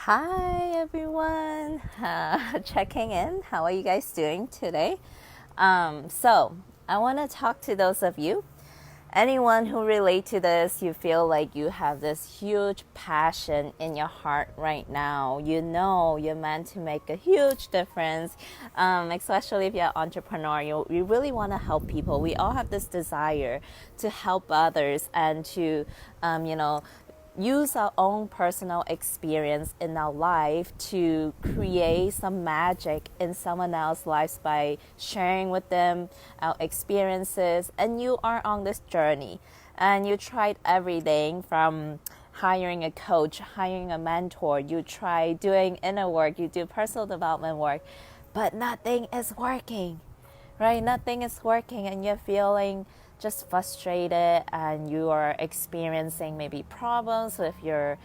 Hi everyone, checking in. How are you guys doing today? So I want to talk to those of you, anyone who relate to this. You feel like you have this huge passion in your heart right now. You know you're meant to make a huge difference, especially if you're an entrepreneur. You really want to help people. We all have this desire to help others and to, use our own personal experience in our life to create some magic in someone else's lives by sharing with them our experiences. And you are on this journey and you tried everything from hiring a coach, hiring a mentor, you try doing inner work, you do personal development work, but nothing is working, right? Nothing is working and you're feeling just frustrated and you are experiencing maybe problems with your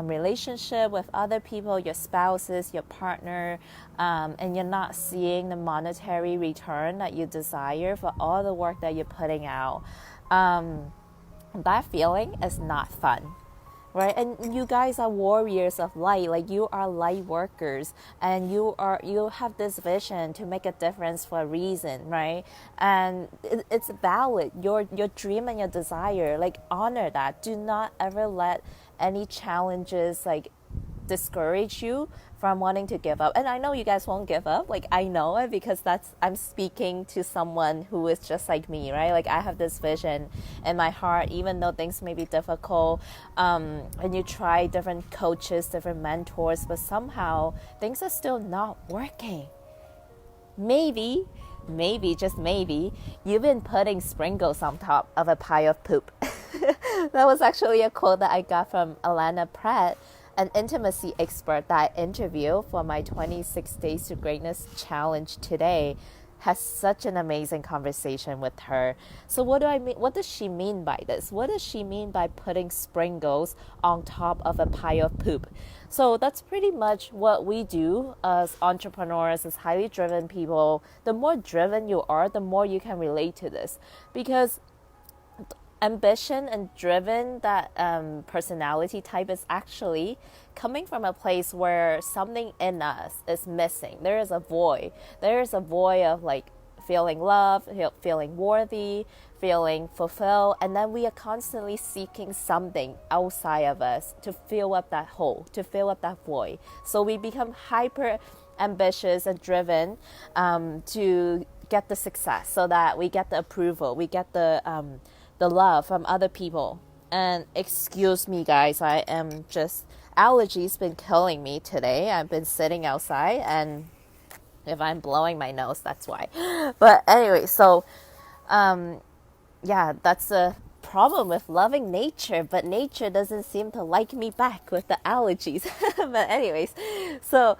relationship with other people, your spouses, your partner, and you're not seeing the monetary return that you desire for all the work that you're putting out. That feeling is not fun, right? And you guys are warriors of light. Like, you are light workers and you have this vision to make a difference for a reason, right? And it's valid, your dream and your desire. Like, honor that. Do not ever let any challenges discourage you from wanting to give up. And I know you guys won't give up. Like, I know it because I'm speaking to someone who is just like me, right? Like, I have this vision in my heart, even though things may be difficult, and you try different coaches, different mentors, but somehow things are still not working. Maybe, just maybe, you've been putting sprinkles on top of a pile of poop. That was actually a quote that I got from Alana Pratt, an intimacy expert that I interviewed for my 26 Days to Greatness challenge today. Has such an amazing conversation with her. So what do I mean? What does she mean by this? What does she mean by putting sprinkles on top of a pile of poop? So that's pretty much what we do as entrepreneurs, as highly driven people. The more driven you are, the more you can relate to this, because ambition and driven, that personality type, is actually coming from a place where something in us is missing. There is a void. There is a void of feeling loved, feeling worthy, feeling fulfilled, and then we are constantly seeking something outside of us to fill up that hole, to fill up that void. So we become hyper ambitious and driven to get the success, so that we get the approval, we get the love from other people. And excuse me guys, I am just, allergies been killing me today. I've been sitting outside, and if I'm blowing my nose, that's why. But anyway, so that's a problem with loving nature, but nature doesn't seem to like me back with the allergies. But anyways, so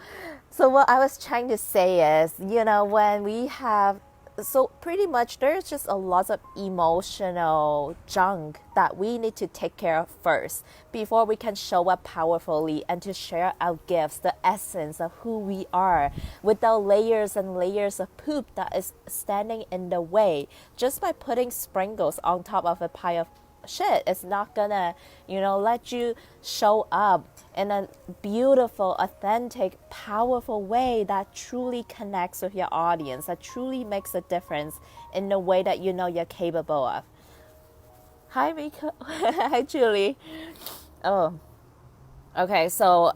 what I was trying to say is, when we have, so pretty much there's just a lot of emotional junk that we need to take care of first before we can show up powerfully and to share our gifts, the essence of who we are, without layers and layers of poop that is standing in the way. Just by putting sprinkles on top of a pile of shit, it's not gonna, let you show up in a beautiful, authentic, powerful way that truly connects with your audience, that truly makes a difference in the way that you're capable of. Hi, Miko. Hi, Julie. Oh, okay. So,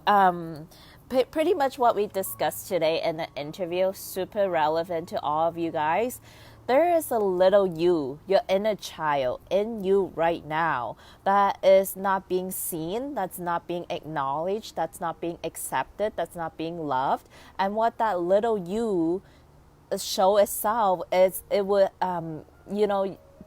pretty much what we discussed today in the interview, super relevant to all of you guys. There is a little you, your inner child in you right now, that is not being seen, that's not being acknowledged, that's not being accepted, that's not being loved. And what that little you show itself is, it would,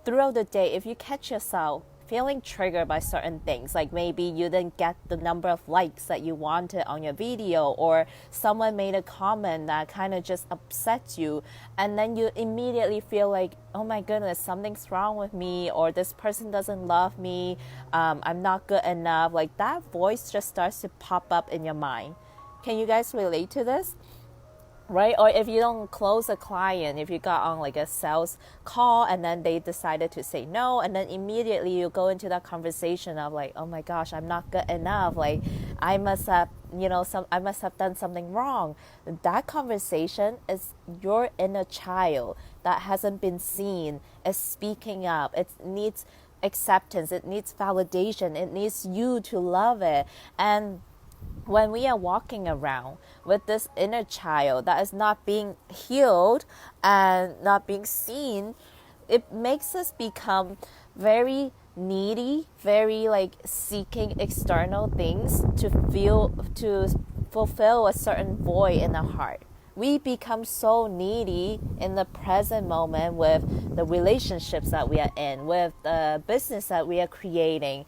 throughout the day, if you catch yourself feeling triggered by certain things, like maybe you didn't get the number of likes that you wanted on your video, or someone made a comment that kind of just upsets you, and then you immediately feel like, oh my goodness, something's wrong with me, or this person doesn't love me, I'm not good enough. Like, that voice just starts to pop up in your mind. Can you guys relate to this? right? Or if you don't close a client, if you got on like a sales call and then they decided to say no, and then immediately you go into that conversation of like, oh my gosh, I'm not good enough, like I must have, I must have done something wrong. That conversation is your inner child that hasn't been seen, is speaking up. It needs acceptance, it needs validation, it needs you to love it. And when we are walking around with this inner child that is not being healed and not being seen, it makes us become very needy, very like seeking external things to fulfill a certain void in our heart. We become so needy in the present moment with the relationships that we are in, with the business that we are creating,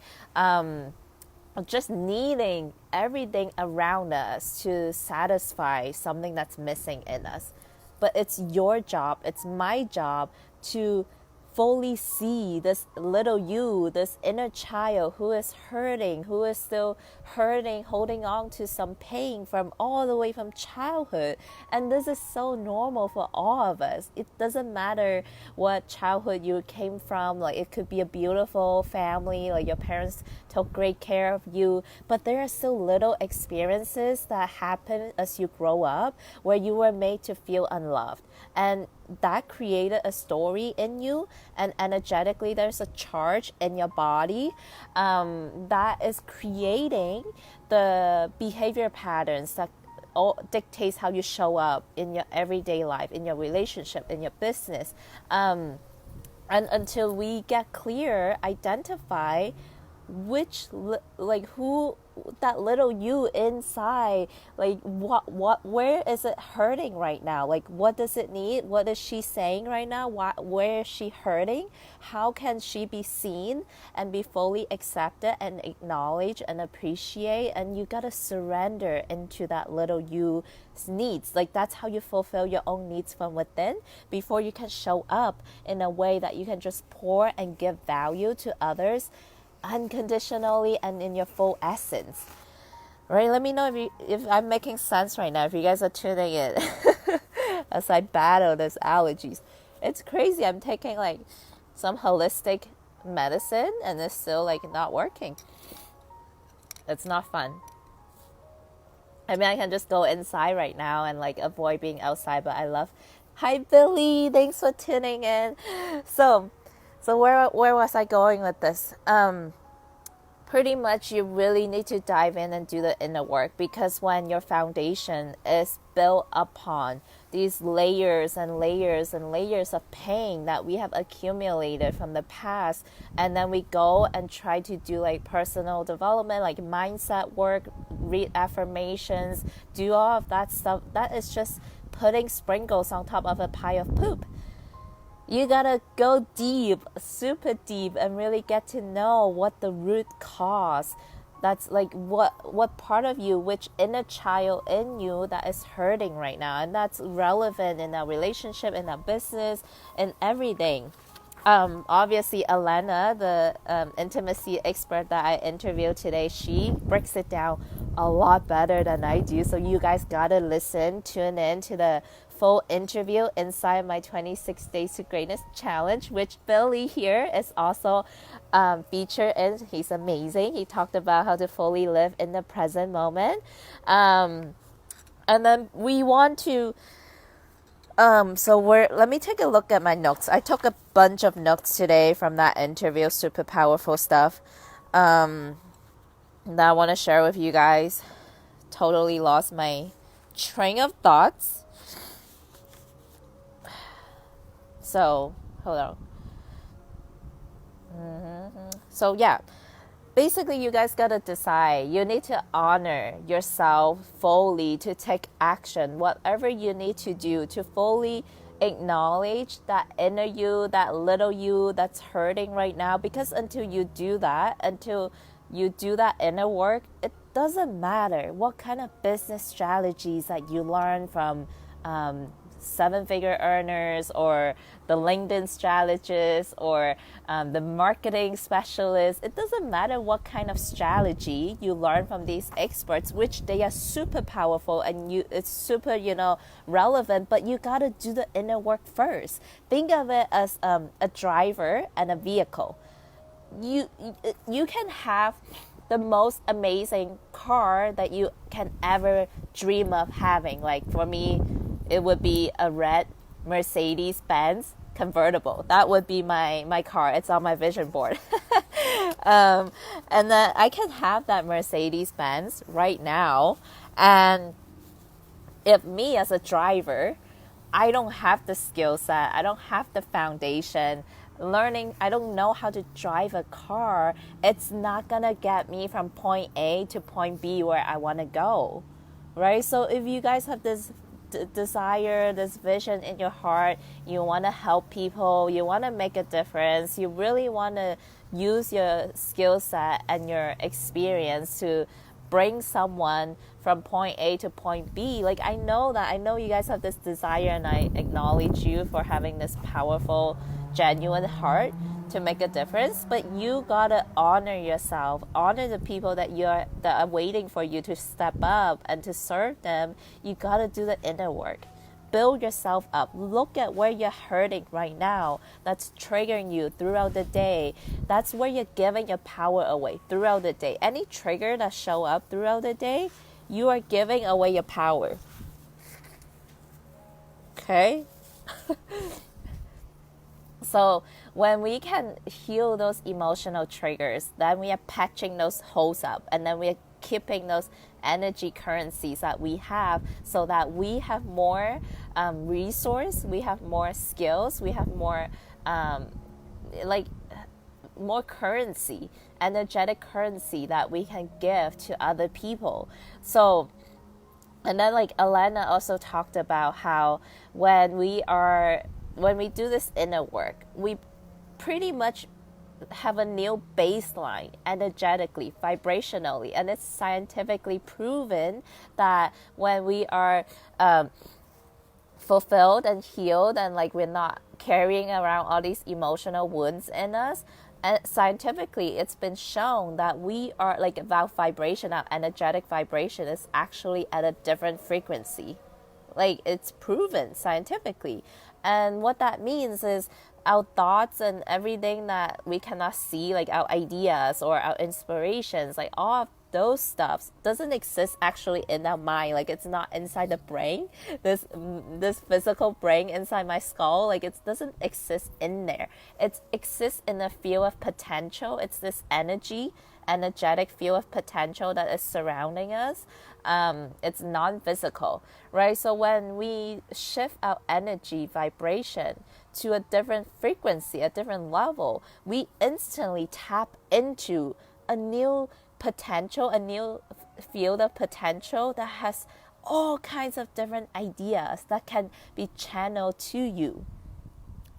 just needing everything around us to satisfy something that's missing in us. But it's your job, it's my job to fully see this little you, this inner child who is hurting, who is still hurting, holding on to some pain from all the way from childhood. And this is so normal for all of us. It doesn't matter what childhood you came from. Like it could be a beautiful family, like your parents took great care of you, but there are still little experiences that happen as you grow up where you were made to feel unloved. And that created a story in you, and energetically there's a charge in your body that is creating the behavior patterns that all dictates how you show up in your everyday life, in your relationship, in your business. And until we get clear, identify which like who that little you inside, like what where is it hurting right now, like what does it need, what is she saying right now, where is she hurting, how can she be seen and be fully accepted and acknowledged and appreciate. And you gotta surrender into that little you's needs. Like that's how you fulfill your own needs from within before you can show up in a way that you can just pour and give value to others unconditionally and in your full essence. Right? Let me know if I'm making sense right now, if you guys are tuning in as I battle these allergies. It's crazy. I'm taking like some holistic medicine and it's still like not working. It's not fun. I mean, I can just go inside right now and like avoid being outside, but I love. Hi Billy, thanks for tuning in. So where was I going with this? Pretty much you really need to dive in and do the inner work, because when your foundation is built upon these layers and layers and layers of pain that we have accumulated from the past, and then we go and try to do like personal development, like mindset work, read affirmations, do all of that stuff, that is just putting sprinkles on top of a pile of poop. You gotta go deep, super deep, and really get to know what the root cause. That's like what part of you, which inner child in you that is hurting right now. And that's relevant in our relationship, in our business, in everything. Obviously, Alana, the intimacy expert that I interviewed today, she breaks it down a lot better than I do. So you guys gotta tune in to the full interview inside my 26 Days to Greatness challenge, which Billy here is also featured in. He's amazing. He talked about how to fully live in the present moment. And then we want to let me take a look at my notes. I took a bunch of notes today from that interview, super powerful stuff that I want to share with you guys. Totally lost my train of thoughts. So, hold on. So, yeah. Basically, you guys gotta decide. You need to honor yourself fully to take action. Whatever you need to do to fully acknowledge that inner you, that little you that's hurting right now. Because until you do that inner work, it doesn't matter what kind of business strategies that you learn from seven-figure earners or the LinkedIn strategist or the marketing specialist. It doesn't matter what kind of strategy you learn from these experts, which they are super powerful and it's super, relevant, but you got to do the inner work first. Think of it as a driver and a vehicle. You can have the most amazing car that you can ever dream of having. Like for me, it would be a red Mercedes-Benz convertible. That would be my car. It's on my vision board. And then I can have that Mercedes-Benz right now. And if me as a driver, I don't have the skill set, I don't have the foundation, I don't know how to drive a car, it's not gonna get me from point A to point B where I want to go, right? So if you guys have this desire, this vision in your heart, you want to help people, you want to make a difference, you really want to use your skill set and your experience to bring someone from point A to point B. Like I know you guys have this desire, and I acknowledge you for having this powerful, genuine heart to make a difference, but you gotta honor yourself, honor the people that are waiting for you to step up and to serve them. You gotta do the inner work. Build yourself up. Look at where you're hurting right now. That's triggering you throughout the day. That's where you're giving your power away throughout the day. Any trigger that show up throughout the day, you are giving away your power. Okay? So when we can heal those emotional triggers, then we are patching those holes up, and then we are keeping those energy currencies that we have, so that we have more resource, we have more skills, we have more more currency, energetic currency that we can give to other people. So, and then like Alana also talked about how when we do this inner work, we pretty much have a new baseline energetically, vibrationally, and it's scientifically proven that when we are fulfilled and healed, and like we're not carrying around all these emotional wounds in us, and scientifically it's been shown that we are like our vibration, our energetic vibration is actually at a different frequency. Like it's proven scientifically. And what that means is our thoughts and everything that we cannot see, like our ideas or our inspirations, like all of those stuff doesn't exist actually in our mind. Like it's not inside the brain, this physical brain inside my skull, like it doesn't exist in there. It exists in a field of potential. It's this energetic field of potential that is surrounding us. It's non-physical, right? So when we shift our energy vibration to a different frequency, a different level, we instantly tap into a new potential, a new field of potential that has all kinds of different ideas that can be channeled to you.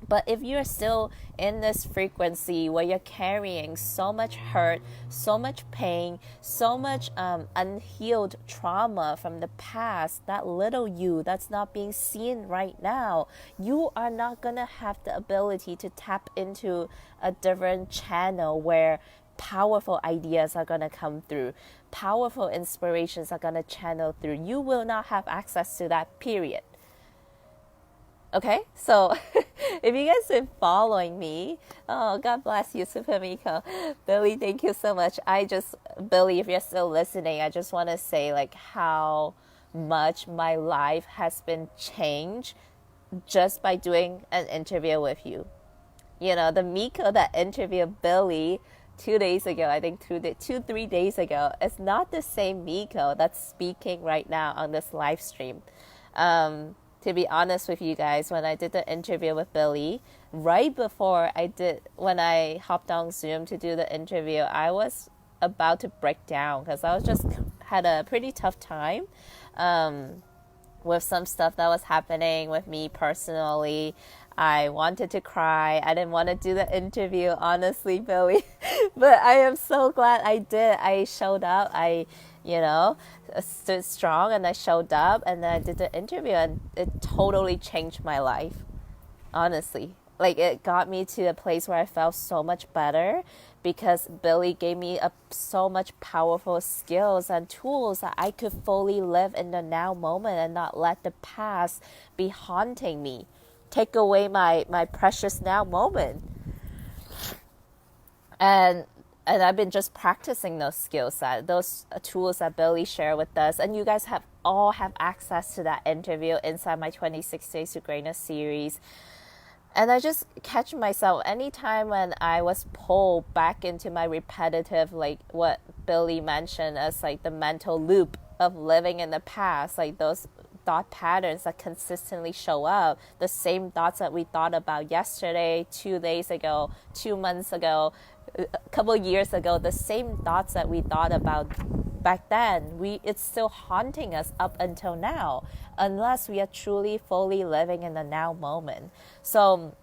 But if you're still in this frequency where you're carrying so much hurt, so much pain, so much unhealed trauma from the past, that little you that's not being seen right now, you are not going to have the ability to tap into a different channel where powerful ideas are going to come through, powerful inspirations are going to channel through. You will not have access to that, period. Okay, so if you guys have been following me, oh, God bless you, Super Miko. Billy, thank you so much. Billy, if you're still listening, I just want to say like how much my life has been changed just by doing an interview with you. You know, the Miko that interviewed Billy 2 days ago, I think 3 days ago, is not the same Miko that's speaking right now on this live stream. To be honest with you guys, when I did the interview with Billy, right before when I hopped on Zoom to do the interview, I was about to break down because I was just had a pretty tough time with some stuff that was happening with me personally. I wanted to cry. I didn't want to do the interview, honestly, Billy. But I am so glad I did. I showed up. I stood strong, and I showed up, and then I did the interview, and it totally changed my life, honestly. Like, it got me to a place where I felt so much better because Billy gave me so much powerful skills and tools that I could fully live in the now moment and not let the past be haunting me, take away my precious now moment. And I've been just practicing those skills, those tools that Billy shared with us. And you guys all have access to that interview inside my 26 Days to Greatness series. And I just catch myself anytime when I was pulled back into my repetitive, like what Billy mentioned as like the mental loop of living in the past, like those thought patterns that consistently show up, the same thoughts that we thought about yesterday, 2 days ago, 2 months ago, a couple of years ago, the same thoughts that we thought about back then, it's still haunting us up until now, unless we are truly fully living in the now moment. So,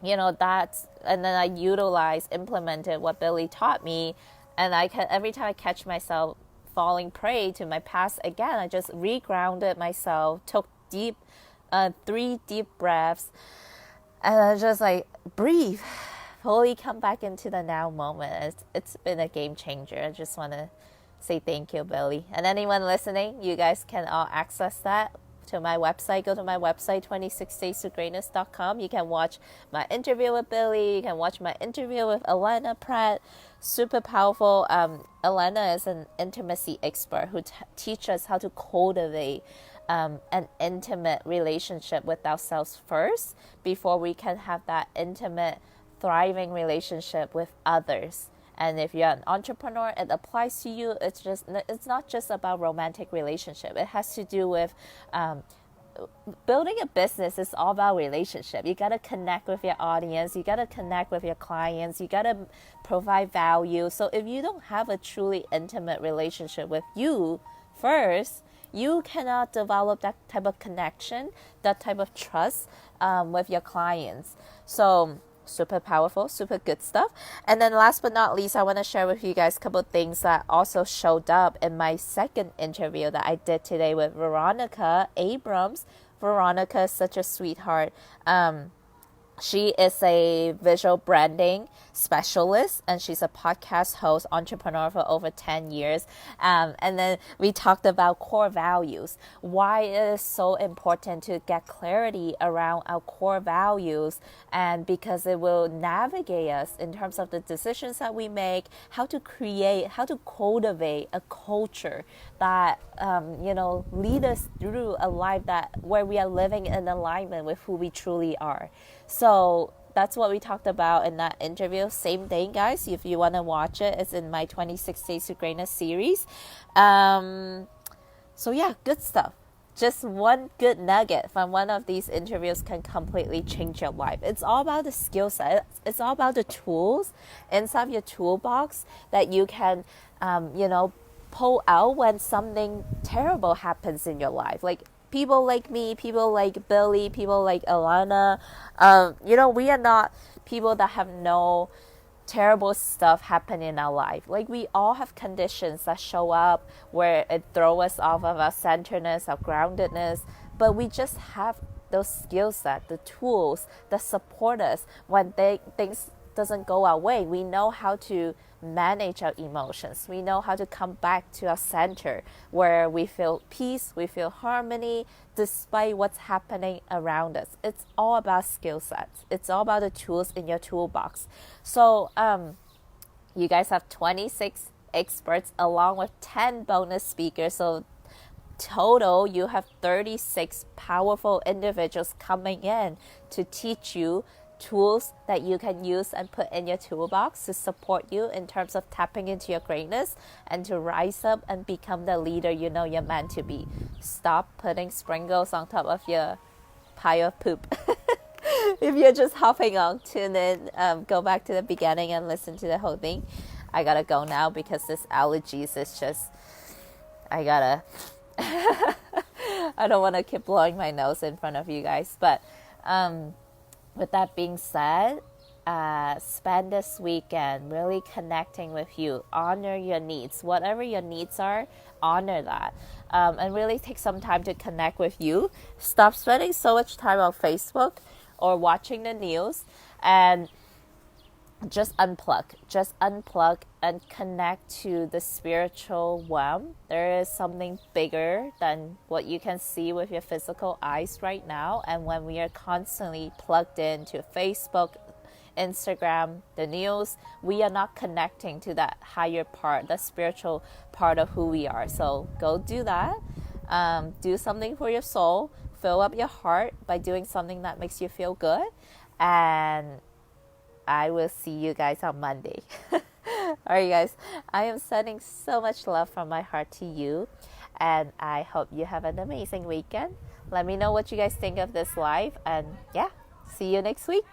and then I implemented what Billy taught me, and every time I catch myself falling prey to my past again, I just regrounded myself, took 3 deep breaths, and I just like breathe, fully come back into the now moment. It's been a game changer. I just want to say thank you, Billy. And anyone listening, you guys can all access that to my website. Go to my website, 26daystogreatness.com. You can watch my interview with Billy. You can watch my interview with Alana Pratt. Super powerful. Alana is an intimacy expert who teaches us how to cultivate an intimate relationship with ourselves first before we can have that intimate, thriving relationship with others. And if you're an entrepreneur, it applies to you. It's not just about romantic relationship. It has to do with building a business. Is all about relationship. You got to connect with your audience. You got to connect with your clients. You got to provide value. So if you don't have a truly intimate relationship with you first, you cannot develop that type of connection, that type of trust with your clients. So super powerful, super good stuff. And then last but not least, I want to share with you guys a couple of things that also showed up in my second interview that I did today with Veronica Abrams. Veronica is such a sweetheart. She is a visual branding specialist, and she's a podcast host, entrepreneur for over 10 years. And then we talked about core values, why it is so important to get clarity around our core values, and because it will navigate us in terms of the decisions that we make, how to cultivate a culture that, lead us through a life where we are living in alignment with who we truly are. So that's what we talked about in that interview. Same thing, guys. If you want to watch it, it's in my 26 Days to Greatness series. So yeah, good stuff. Just one good nugget from one of these interviews can completely change your life. It's all about the skill set. It's all about the tools inside your toolbox that you can, pull out when something terrible happens in your life. Like, people like me, people like Billy, people like Alana, we are not people that have no terrible stuff happen in our life. Like, we all have conditions that show up where it throws us off of our centeredness, our groundedness, but we just have those skill set, the tools that support us when things doesn't go our way. We know how to manage our emotions. We know how to come back to our center where we feel peace, we feel harmony despite what's happening around us. It's all about skill sets. It's all about the tools in your toolbox. So you guys have 26 experts along with 10 bonus speakers. So total, you have 36 powerful individuals coming in to teach you tools that you can use and put in your toolbox to support you in terms of tapping into your greatness and to rise up and become the leader you know you're meant to be. Stop putting sprinkles on top of your pile of poop. If you're just hopping on, tune in, go back to the beginning and listen to the whole thing. I gotta go now because this allergies is just, I don't want to keep blowing my nose in front of you guys. But with that being said, spend this weekend really connecting with you. Honor your needs. Whatever your needs are, honor that. And really take some time to connect with you. Stop spending so much time on Facebook or watching the news, and just unplug and connect to the spiritual realm. There is something bigger than what you can see with your physical eyes right now. And when we are constantly plugged into Facebook, Instagram, the news, we are not connecting to that higher part, the spiritual part of who we are. So go do that. Do something for your soul. Fill up your heart by doing something that makes you feel good. And I will see you guys on Monday. Alright guys, I am sending so much love from my heart to you, and I hope you have an amazing weekend. Let me know what you guys think of this live, and yeah, see you next week.